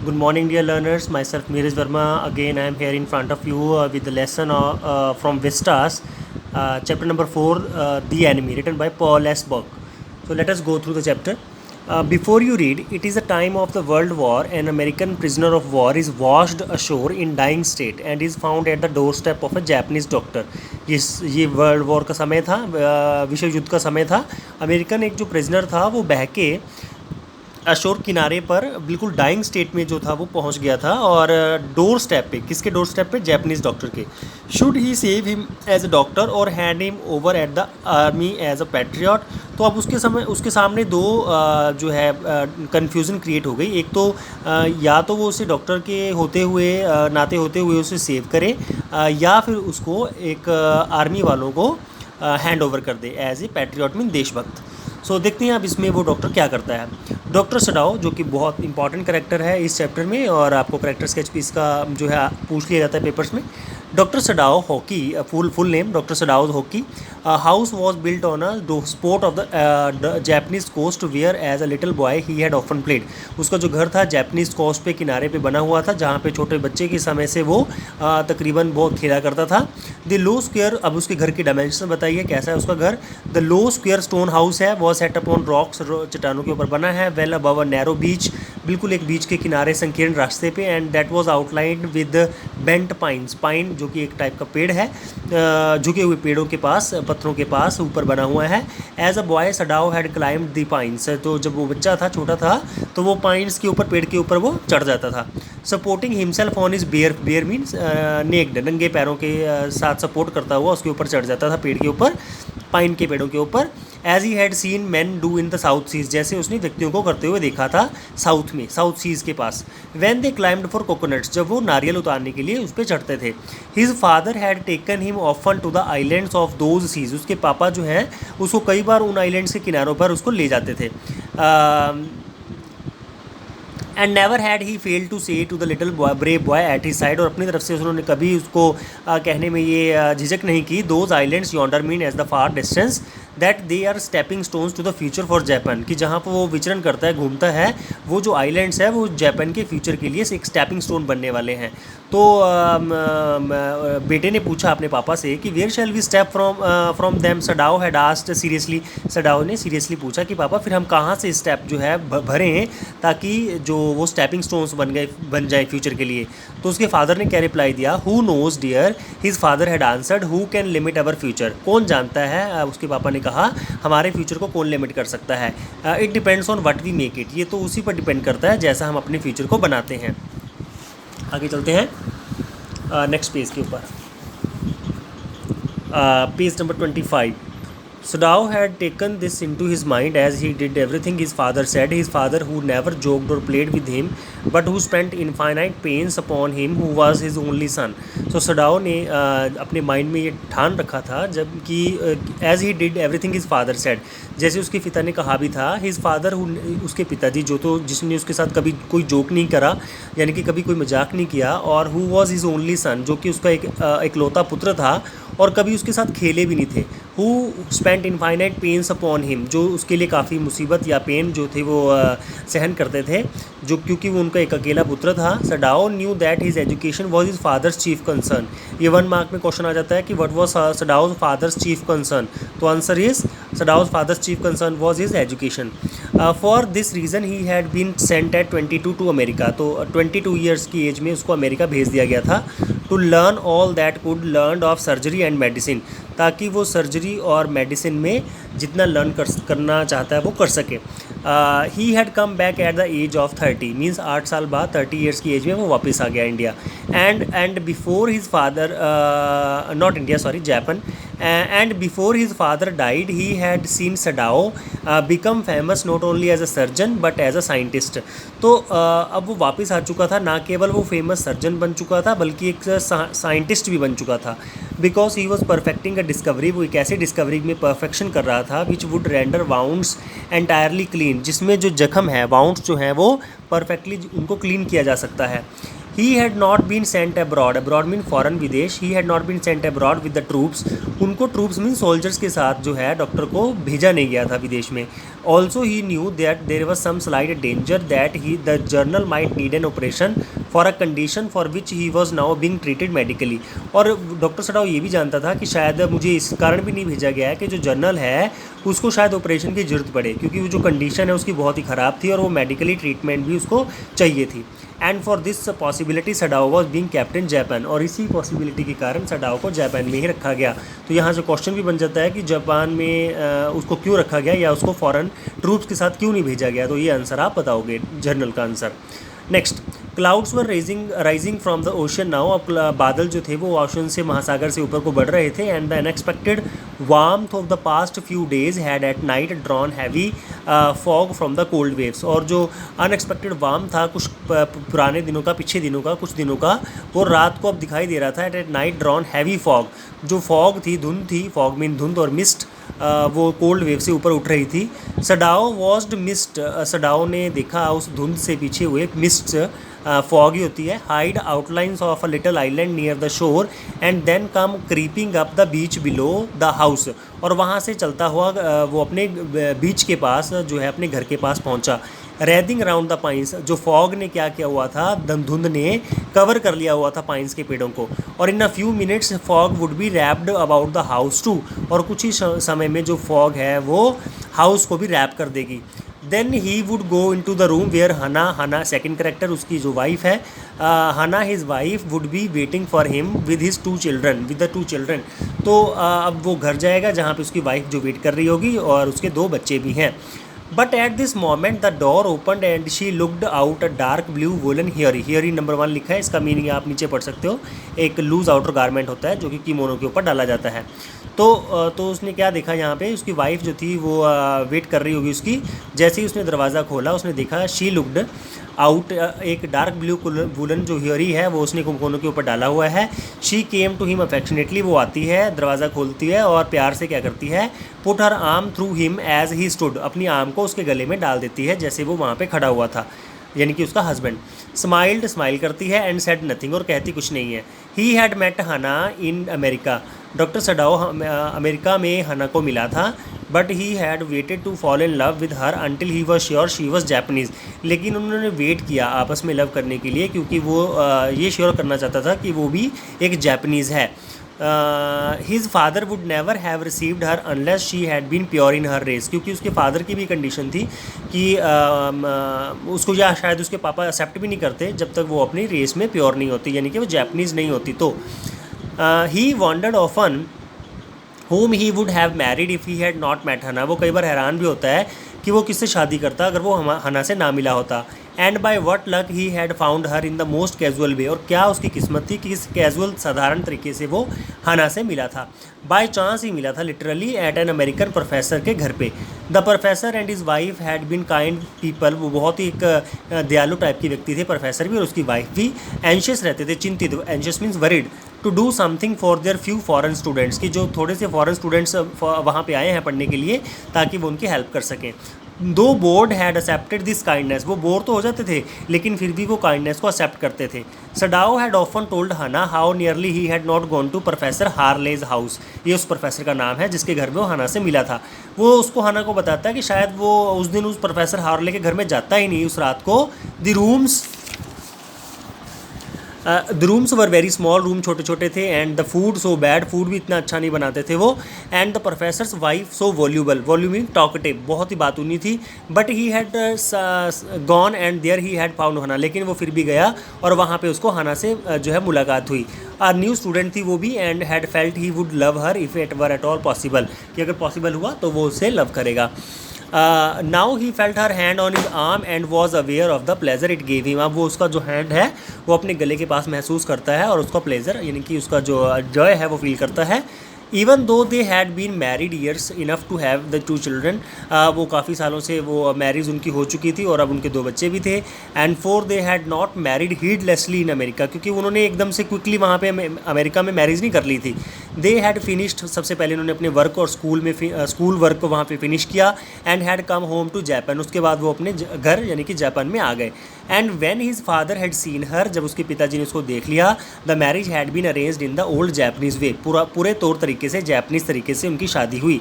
Good morning, dear learners. Myself, Neeraj Verma. Again, I am here in front of you with the lesson from Vistas, chapter number 4, The Enemy, written by Paul S. Burke. So, let us go through the chapter. Before you read, it is a time of the World War. An American prisoner of war is washed ashore in dying state and is found at the doorstep of a Japanese doctor. ये world war का समय था, विश्व युद्ध का समय था. American एक जो प्रिजनर था वो बह के अशोर किनारे पर बिल्कुल डाइंग स्टेट में जो था वो पहुंच गया था और डोर स्टेप पे, किसके डोर स्टेप पे? जैपनीज़ डॉक्टर के. Should he save him as a doctor और hand him over at the army as a patriot. तो अब उसके सामने दो जो है कन्फ्यूज़न क्रिएट हो गई. एक तो या तो वो उसे डॉक्टर के होते हुए नाते होते हुए उसे सेव करे या फिर उसको एक आर्मी वालों को हैंड ओवर कर दे एज ए पैट्रियट, मीन देशभक्त. सो देखते हैं अब इसमें वो डॉक्टर क्या करता है. डॉक्टर सडाओ जो कि बहुत इंपॉर्टेंट कैरेक्टर है इस चैप्टर में और आपको कैरेक्टर स्केच पीस का जो है पूछ लिया जाता है पेपर्स में. Doctor Sadao Hoki, full name doctor Sadao Hoki. House was built on a spot of the Japanese coast where as a little boy he had often played. उसका जो घर था जापानीज कोस्ट पे किनारे पे बना हुआ था जहाँ पे छोटे बच्चे के समय से वो तकरीबन बहुत खेला करता था. द लो स्क्वायर, अब उसके घर की डायमेंशन बताइए कैसा है उसका घर. The low square stone house है, वो सेट अपॉन रॉक्स, चट्टानों के ऊपर बना है. वेल अबव अ नैरो बीच, बिल्कुल एक बीच के किनारे संकीर्ण रास्ते पे. And that was outlined with bent pines, pine जो कि एक टाइप का पेड़ है, झुके हुए पेड़ों के पास, पत्थरों के पास ऊपर बना हुआ है. As a boy Sadao had climbed the pines. तो जब वो बच्चा था, छोटा था, तो वो पाइन्स के ऊपर, पेड़ के ऊपर वो चढ़ जाता था. Supporting himself on his bare means naked, नंगे पैरों के साथ सपोर्ट करता हुआ उसके ऊपर चढ़ जाता था, पेड़ के ऊपर, पाइन के पेड़ों के ऊपर. As he had seen men do in the South Seas, जैसे उसने व्यक्तियों को करते हुए देखा था साउथ में, साउथ सीज के पास. When they climbed for coconuts, जब वो नारियल उतारने के लिए उस पर चढ़ते थे. His father had taken him often to the islands of those seas, उसके पापा जो हैं उसको कई बार उन आइलैंड्स के किनारों पर उसको ले जाते थे. And never had he fail to say to the little boy brave boy at his side, और अपनी तरफ से उन्होंने कभी उसको कहने में ये झिझक नहीं की. Those islands yonder mean as the far distance that they are stepping stones to the future for Japan, कि जहाँ पर वो विचरण करता है, घूमता है, वो जो आइलैंड्स है वो जापान के फ्यूचर के लिए एक स्टेपिंग स्टोन बनने वाले हैं. तो बेटे ने पूछा अपने पापा से कि where shall we step from them. Sadao had asked seriously, Sadao ने सीरियसली पूछा कि पापा फिर हम कहाँ से स्टेप जो है भरें ताकि जो वो स्टेपिंग स्टोन्स बन जाए फ्यूचर के लिए. तो उसके फादर ने क्या रिप्लाई दिया? Who knows dear, his father had answered, who can limit our future. कौन जानता है, उसके पापा ने कहा, हमारे फ्यूचर को कौन लिमिट कर सकता है. It depends on what we make it, ये तो उसी पर डिपेंड करता है जैसा हम अपने फ्यूचर को बनाते हैं. आगे चलते हैं नेक्स्ट पेज के ऊपर, page number 25. Sadao had taken this into his mind as he did everything his father said. His father, who never joked or played with him, but who spent infinite pains upon him, who was his only son. So Sadao ने अपने mind में ये ठान रखा था जबकि as he did everything his father said, जैसे उसके पिता ने कहा भी था. his father, उसके पिताजी जो, तो जिसने उसके साथ कभी कोई जोक नहीं करा, यानी कि कभी कोई मजाक नहीं किया, और who was his only son, जो कि उसका एक इकलौता पुत्र था और कभी उसके साथ खेले भी नहीं थे. Who spent infinite pains upon him, जो उसके लिए काफ़ी मुसीबत या पेन जो थे वो सहन करते थे, जो क्योंकि वो उनका एक अकेला पुत्र था. Sadao knew that his education was his father's chief concern. ये 1 मार्क में क्वेश्चन आ जाता है कि what was Sadao's father's chief concern. तो answer is Sadao's father's chief concern was his education. For this reason he had been sent at 22 to America. तो 22 years की as में उसको अमेरिका भेज दिया गया था. To learn all that could learn of surgery and medicine, ताकि वो सर्जरी और मेडिसिन में जितना लर्न करना चाहता है वो कर सके. He had come back at the age of 30, means 8 साल बाद 30 ईयर्स की एज में वो वापस आ गया India. And before his father, not India sorry, Japan. And before his father died he had seen Sadao become famous not only as a surgeon but as a scientist. तो अब वो वापस आ चुका था, ना केवल वो फेमस सर्जन बन चुका था बल्कि एक साइंटिस्ट भी बन चुका था. Because he was perfecting a discovery, वो एक ऐसी डिस्कवरी में परफेक्शन कर रहा था which would render wounds entirely clean, जिसमें जो जख्म है, वाउंड्स जो हैं वो परफेक्टली उनको क्लीन किया जा सकता है. He had not been sent abroad, abroad mean foreign, विदेश. He had not been sent abroad with the troops, उनको ट्रूप्स मीन सोल्जर्स के साथ जो है डॉक्टर को भेजा नहीं गया था विदेश में. Also, he knew that there was some slight danger that the journal might need an operation for a condition for which he was now being treated medically. और डॉक्टर सडाओ ये भी जानता था कि शायद मुझे इस कारण भी नहीं भेजा गया है कि जो जर्नल है उसको शायद ऑपरेशन की ज़रूरत पड़े, क्योंकि वो जो कंडीशन है उसकी बहुत ही ख़राब थी और वो मेडिकली ट्रीटमेंट भी उसको चाहिए थी. And for this possibility Sadao was being kept in Japan. और इसी पॉसिबिलिटी के कारण सडाओ को जापान में ही रखा गया. तो यहाँ से क्वेश्चन भी बन जाता है कि जापान में उसको क्यों रखा गया या उसको फॉरेन ट्रूप्स के साथ क्यों नहीं भेजा गया. तो ये आंसर आप बताओगे, जर्नल का answer. Next, clouds were rising from the ocean now. अब बादल जो थे वो ओशन से, महासागर से ऊपर को बढ़ रहे थे. And the unexpected warmth of the past few days had at night drawn heavy fog from the cold waves. और जो अनएक्सपेक्टेड वार्म था कुछ पुराने दिनों का, पिछले दिनों का, कुछ दिनों का, वो रात को अब दिखाई दे रहा था. At night drawn heavy fog, जो फॉग थी, धुंध थी, फॉग मीन धुंध, और मिस्ट वो कोल्ड वेव से ऊपर उठ रही थी. सडाओ वॉज्ड मिस्ट, सडाओ ने देखा उस धुंध से पीछे हुए मिस्ट, फॉग ही होती है, hide outlines of a little island near the shore and then come creeping up the beach below the house. और वहाँ से चलता हुआ वो अपने बीच के पास, जो है अपने घर के पास पहुँचा. रेदिंग राउंड द पाइंस, जो फॉग ने क्या किया हुआ था, धुंध ने कवर कर लिया हुआ था पाइंस के पेड़ों को. और in a few minutes fog would be wrapped about the house too. और कुछ ही समय में जो फॉग है वो हाउस को भी रैप कर देगी. Then he would go into the room where Hana second character, उसकी जो वाइफ है, Hana his wife would be waiting for him with his with the two children. तो अब वो घर जाएगा जहाँ पे उसकी वाइफ जो वेट कर रही होगी और उसके 2 बच्चे भी हैं. But at this moment the door opened and she looked out a dark blue woollen hairy. Hairy number 1 लिखा है, इसका मीनिंग आप नीचे पढ़ सकते हो. एक लूज आउटर गारमेंट होता है जो कि कीमोनो के ऊपर डाला जाता है. तो उसने क्या देखा, यहाँ पे उसकी वाइफ जो थी वो वेट कर रही होगी उसकी. जैसे ही उसने दरवाज़ा खोला उसने देखा शी लुकड आउट, एक डार्क ब्लू वुलन जो हियरी है वो उसने कुमकोनो के ऊपर डाला हुआ है. She came to him affectionately, वो आती है, दरवाज़ा खोलती है और प्यार से क्या करती है, put her arm through him as he stood, अपनी आर्म को उसके गले में डाल देती है जैसे वो वहाँ पे खड़ा हुआ था, यानी कि उसका हस्बैंड. स्माइल करती है एंड सेड नथिंग, और कहती कुछ नहीं है. He had met Hana in America, doctor Sadao America में हना को मिला था. But he had waited to fall in love with her until he was sure she was Japanese. लेकिन उन्होंने वेट किया आपस में लव करने के लिए, क्योंकि वो ये श्योर करना चाहता था कि वो भी एक जैपनीज़ है. His father would never have received her unless she had been pure in her race, क्योंकि उसके फादर की भी कंडीशन थी कि उसको या शायद उसके पापा एक्सेप्ट भी नहीं करते जब तक वो अपनी रेस में प्योर नहीं होती, यानी कि वो जैपनीज़ नहीं होती. तो he wondered often whom he would have married if he had not met हना. वो कई बार हैरान भी होता है कि वो किससे शादी करता अगर वो हना से ना मिला होता. And by what luck he had found her in the most casual way, और क्या उसकी किस्मत थी कि इस कैजुअल साधारण तरीके से वो हना से मिला था. बाय चांस ही मिला था, literally, at an American professor के घर पे. The professor and his wife had been kind people, वो बहुत ही एक दयालु टाइप की व्यक्ति थे प्रोफेसर भी और उसकी वाइफ भी. एंशियस रहते थे, चिंतित, anxious means worried, to do something for their few foreign students, की जो थोड़े से फॉरेन स्टूडेंट्स वहाँ पे आए हैं पढ़ने के लिए ताकि वो उनकी हेल्प कर सकें. दो board had accepted this kindness, वो बोर तो हो जाते थे लेकिन फिर भी वो काइंडनेस को एक्सेप्ट करते थे. Sadao had often told Hana how nearly he had not gone to professor Harley's house, ये उस प्रोफेसर का नाम है जिसके घर में वो हना से मिला था. वो उसको हना को बताता है कि शायद वो उस दिन उस प्रोफेसर हार्ले के घर में जाता ही नहीं उस रात को. The rooms were very small, room छोटे छोटे थे. And the food so bad, food भी इतना अच्छा नहीं बनाते थे वो. And the professor's wife so voluble, वॉल्यूमिंग टॉकटिव, बहुत ही बातूनी थी. But he had gone and there he had found Hana, लेकिन वो फिर भी गया और वहाँ पे उसको हना से जो है मुलाकात हुई. आ न्यू स्टूडेंट थी वो भी. And had felt he would love her if it were at all possible, कि अगर पॉसिबल हुआ तो वो उसे लव करेगा. Now he felt her hand on his arm and was aware of the pleasure it gave him. अब वो उसका जो हैंड है वो अपने गले के पास महसूस करता है और उसका प्लेजर यानी कि उसका जो जॉय है वो फील करता है. Even though they had been married years enough to have the 2 children, वो काफ़ी सालों से वो मैरिज उनकी हो चुकी थी और अब उनके 2 बच्चे भी थे. And 4 they had not married heedlessly in America, क्योंकि उन्होंने एकदम से क्विकली वहाँ पे अमेरिका में मैरिज नहीं कर ली थी. दे हैड फिनिश्ड, सबसे पहले उन्होंने अपने वर्क और स्कूल वर्क को वहाँ पे फिनिश किया. And had come home to Japan, उसके बाद वो अपने घर यानी कि जापान में आ गए. And when his father had seen her, जब उसके पिताजी ने उसको देख लिया, the marriage had been arranged in the old Japanese way, पूरे तौर तरीके से जापानीज़ तरीके से उनकी शादी हुई.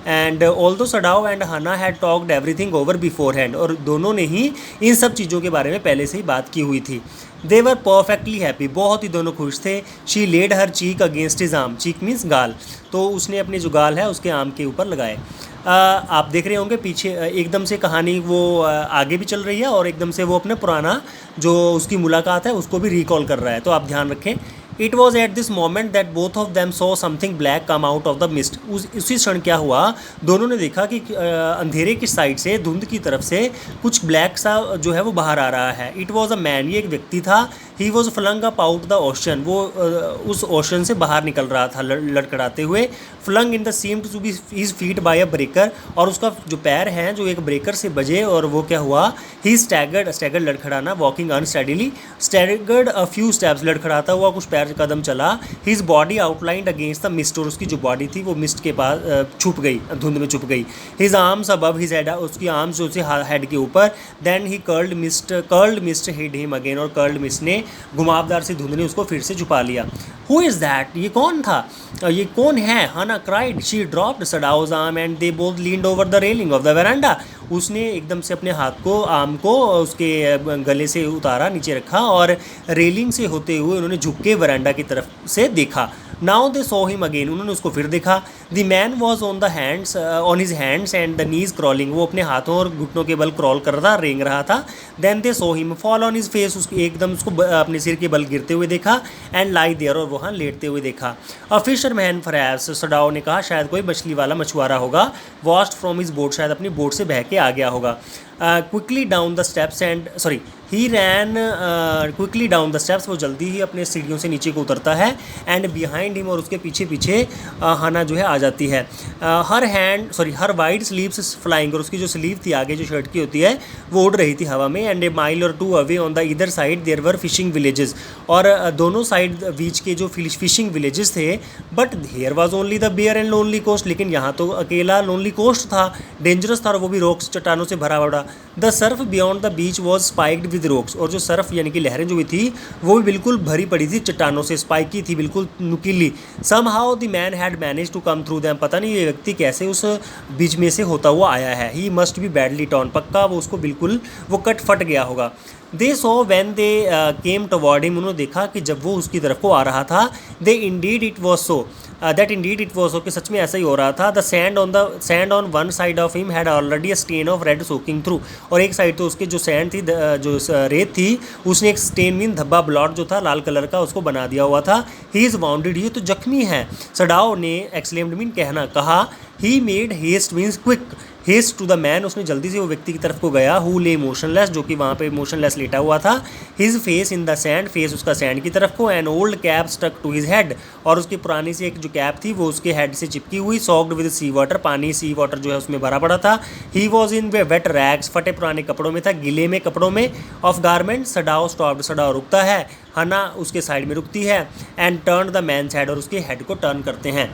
एंड ऑल्दो सडाओ एंड हना had talked everything over before hand, और दोनों ने ही इन सब चीज़ों के बारे में पहले से ही बात की हुई थी। दे वर परफेक्टली हैप्पी, बहुत ही दोनों खुश थे। She laid her cheek against his arm, cheek means गाल, तो उसने अपनी जो गाल है उसके आर्म के ऊपर लगाए। आप देख रहे होंगे पीछे एकदम से कहानी वो आगे भी चल रही है और एकदम से वो अपने पुराना जो उसकी मुलाकात है उसको भी रिकॉल कर रहा है, तो आप ध्यान रखें। It was at this moment that both of them saw something black come out of the mist, उसी क्षण क्या हुआ, दोनों ने देखा कि अंधेरे की साइड से, धुंध की तरफ से कुछ ब्लैक सा जो है वो बाहर आ रहा है। इट वॉज अ मैन, ये एक व्यक्ति था। He was flung up out the ocean, वो उस ओशन से बाहर निकल रहा था लड़खड़ाते हुए। Flung in the seem to be his feet by a breaker, और उसका जो पैर हैं जो एक ब्रेकर से बजे, और वो क्या हुआ, ही स्टैगर्ड लड़खड़ाना, walking unsteadily, staggered a few steps, लड़खड़ाता हुआ कुछ पैर कदम चला। His body outlined against the mist, और उसकी जो बॉडी थी वो मिस्ट के पास छुप गई, धुंध में छुप गई। His arms above his head, उसकी आर्म्स जो से हेड के ऊपर। Then he curled mist hid him again, और कर्ल्ड मिस्ट ने, घुमावदार सी धुंध ने उसको फिर से छुपा लिया। हु इज़ दैट, ये कौन था, ये कौन है, Hana cried. She dropped Sadao's arm and they both leaned over the railing of the veranda, उसने एकदम से अपने हाथ को, आर्म को उसके गले से उतारा, नीचे रखा, और रेलिंग से होते हुए उन्होंने झुक के वरांडा की तरफ से देखा। Now they saw him again, उन्होंने उसको फिर देखा। The man was on the hands, on his hands and the knees crawling, वो अपने हाथों और घुटनों के बल क्रॉल कर रहा था, रेंग रहा था। Then they saw him fall on his face, उसकी एकदम उसको अपने सिर के बल गिरते हुए देखा। एंड लाई देयर, और वहाँ लेटते हुए देखा। अ फिशर मैन फरैप्स, सडाओ ने कहा शायद कोई मछली वाला मछुआरा होगा। वॉश्ड फ्रॉम हिज बोट, शायद अपनी बोट से बह के आ गया होगा। Quickly down the steps and sorry he ran quickly down the steps, वो जल्दी ही अपने सीढ़ियों से नीचे को उतरता है। एंड बिहाइंड हिम, और उसके पीछे पीछे हना जो है आ जाती है। हर वाइड स्लीव्स फ्लाइंग, और उसकी जो स्लीव थी आगे जो शर्ट की होती है वो उड़ रही थी हवा में। And a mile or two away on the इधर side there were fishing villages, और दोनों साइड बीच के जो फिशिंग विलेजेस थे। But here was only the bare and lonely coast, लेकिन यहाँ तो अकेला लोनली कोस्ट था, डेंजरस था, और वो भी रॉक्स, चट्टानों से भरा पड़ा। The Surf beyond the beach was spiked with rocks, और जो सर्फ यानी कि लहरें जो भी थी वो भी बिल्कुल भरी पड़ी थी चट्टानों से, स्पाइकी थी, बिल्कुल नुकीली। Somehow the man had manage to come through them, पता नहीं ये व्यक्ति कैसे उस बीच में से होता हुआ आया है। He must be badly torn, पक्का वो उसको बिल्कुल वो कट फट गया होगा। They saw when they came toward him, उन्होंने देखा कि जब वो उसकी तरफ को आ रहा था। They indeed it was so, that indeed it was so, कि सच में ऐसा ही हो रहा था। The sand on one side of him had already a stain of red soaking through, और एक साइड तो उसके जो सैंड थी, जो रेत थी, उसने एक स्टेन मीन धब्बा, ब्लॉट जो था लाल कलर का, उसको बना दिया हुआ था। ही इज़ वाउंडेड, ये तो जख्मी है। सडाओ ने एक्सलेम्ड मीन कहना, कहा। He made haste means quick, haste to the man, उसने जल्दी से वो व्यक्ति की तरफ को गया। हु ले मोशनलेस, जो कि वहाँ पे मोशनलेस लेटा हुआ था। His face in the sand, face उसका सैंड की तरफ को। An old cap stuck to his head, और उसकी पुरानी सी एक जो कैप थी वो उसके हेड से चिपकी हुई। सॉक्ड विद सी वाटर, पानी सी वाटर जो है उसमें भरा पड़ा था। He was in wet rags, फटे पुराने कपड़ों में था, गिले में कपड़ों में। Of garment, Sadao stopped, Sadao रुकता है, हना उसके साइड में रुकती है। And turn the man head, और उसके हेड को टर्न करते हैं।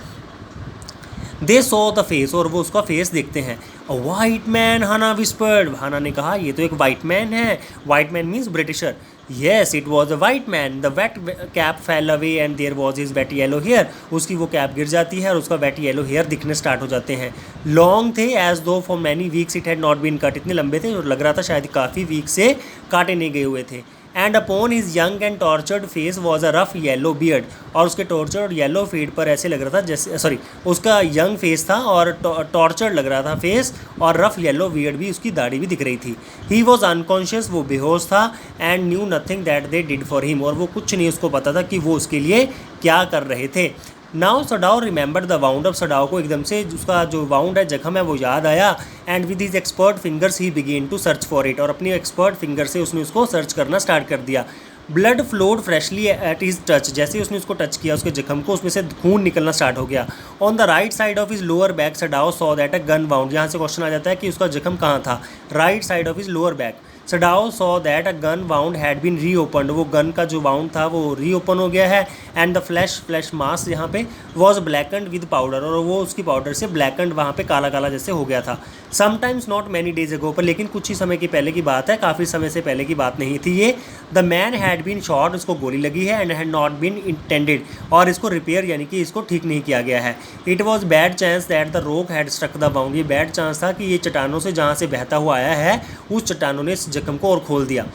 दे सॉ द फेस, और वो उसका फेस देखते हैं। A white man, Hana whispered, Hana ने कहा ये तो एक वाइट मैन है। White man means Britisher. Yes it was a white man. The wet cap fell away and there was his wet yellow hair, उसकी वो कैप गिर जाती है और उसका वेट येलो हेयर दिखने स्टार्ट हो जाते हैं। लॉन्ग थे as though for many weeks it had not been cut, इतने लंबे थे और लग रहा था शायद काफ़ी वीक से काटे नहीं गए हुए थे। And upon his young and tortured face was a rough yellow beard, और उसके टॉर्चर्ड और येलो फेड पर ऐसे लग रहा था जैसे, सॉरी, उसका यंग फेस था और टॉर्चर्ड लग रहा था फेस, और रफ येलो बियर्ड भी, उसकी दाढ़ी भी दिख रही थी। ही वॉज अनकॉन्शियस, वो बेहोश था। And knew nothing that they did for him, और वो कुछ नहीं उसको पता था कि वो उसके लिए क्या कर रहे थे। Now Sadao remember the wound, अब सडाओ को एकदम से उसका जो वाउंड है, जख्म है, वो याद आया। And with his expert fingers he began to search for it, और अपनी एक्सपर्ट फिंगर से उसने उसको सर्च करना स्टार्ट कर दिया। Blood flowed freshly at his touch, जैसे ही उसने उसको टच किया उसके जख्म को, उसमें से खून निकलना स्टार्ट हो गया। On the right side of his lower back Sadao saw that a gun wound, यहाँ से क्वेश्चन आ जाता है कि उसका जख्म कहाँ था, right side of his lower back. Sadao saw that a gun wound had been reopened, वो गन का जो वाउंड था वो रीओपन हो गया है। एंड द फ्लैश मास यहाँ पे वॉज ब्लैकन्ड विद पाउडर, और वो उसकी पाउडर से ब्लैकन्ड वहाँ पे काला काला जैसे हो गया था। Sometimes not many days ago, पर लेकिन कुछ ही समय की पहले की बात है, काफ़ी समय से पहले की बात नहीं थी ये। The man had been shot, उसको गोली लगी है, and had not been intended, और इसको रिपेयर यानी कि इसको ठीक नहीं किया गया है। It was bad chance that the रोक हैड स्ट्रक द बाउंड, ये बैड चांस था कि ये चट्टानों से जहाँ से बहता हुआ आया है उस चट्टानों ने इस जख्म को और खोल दिया।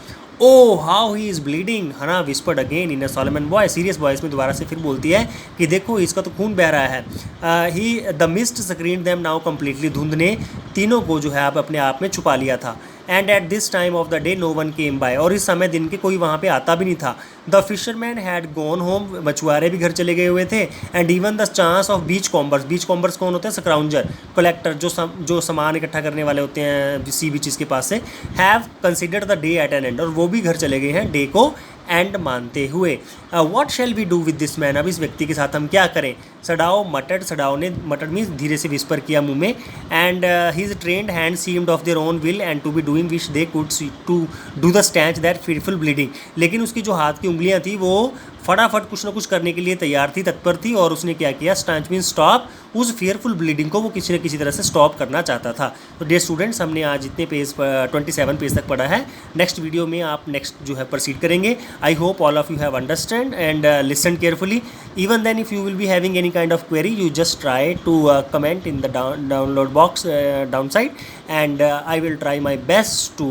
ओ हाउ ही इज़ ब्लीडिंग, हना whispered again in a Solomon boy, serious voice में दोबारा से फिर बोलती है कि देखो इसका तो खून बह रहा है। He the mist screen them now completely, धुंध ने तीनों को जो है आप अपने आप में छुपा लिया था। And at this time of the day no one came by, और इस समय दिन के कोई वहाँ पे आता भी नहीं था। The fisherman had gone home, मछुआरे भी घर चले गए हुए थे। And even the chance of beach combers, beach combers कौन होते हैं, स्क्राउंजर कलेक्टर, जो सामान इकट्ठा करने वाले होते हैं सी बीचेस के पास से, have considered the day at an end, और वो भी घर चले गए हैं डे को एंड मानते हुए। What shall we do with this man, अब इस व्यक्ति के साथ हम क्या करें। सडाओ मटड, सडाओ ने मटड मीन्स धीरे से विस्पर किया मुंह में। And his trained hand seemed of their own will and to be doing which they could to do the staunch that fearful bleeding, लेकिन उसकी जो हाथ की उंगलियां थी वो फटाफट कुछ ना कुछ करने के लिए तैयार थी, तत्पर थी, और उसने क्या किया, स्टैंच मीन स्टॉप, उस फियरफुल ब्लीडिंग को वो किसी न किसी तरह से स्टॉप करना चाहता था। तो डियर स्टूडेंट्स, हमने आज इतने पेज 27 पेज तक पढ़ा है। नेक्स्ट वीडियो में आप नेक्स्ट जो है प्रोसीड करेंगे। I hope all of you have understand and listened carefully. Even then, if you will be having any kind of query, you just try to comment in the download box downside, and I will try my best to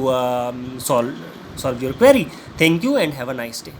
solve your query. Thank you and have a nice day.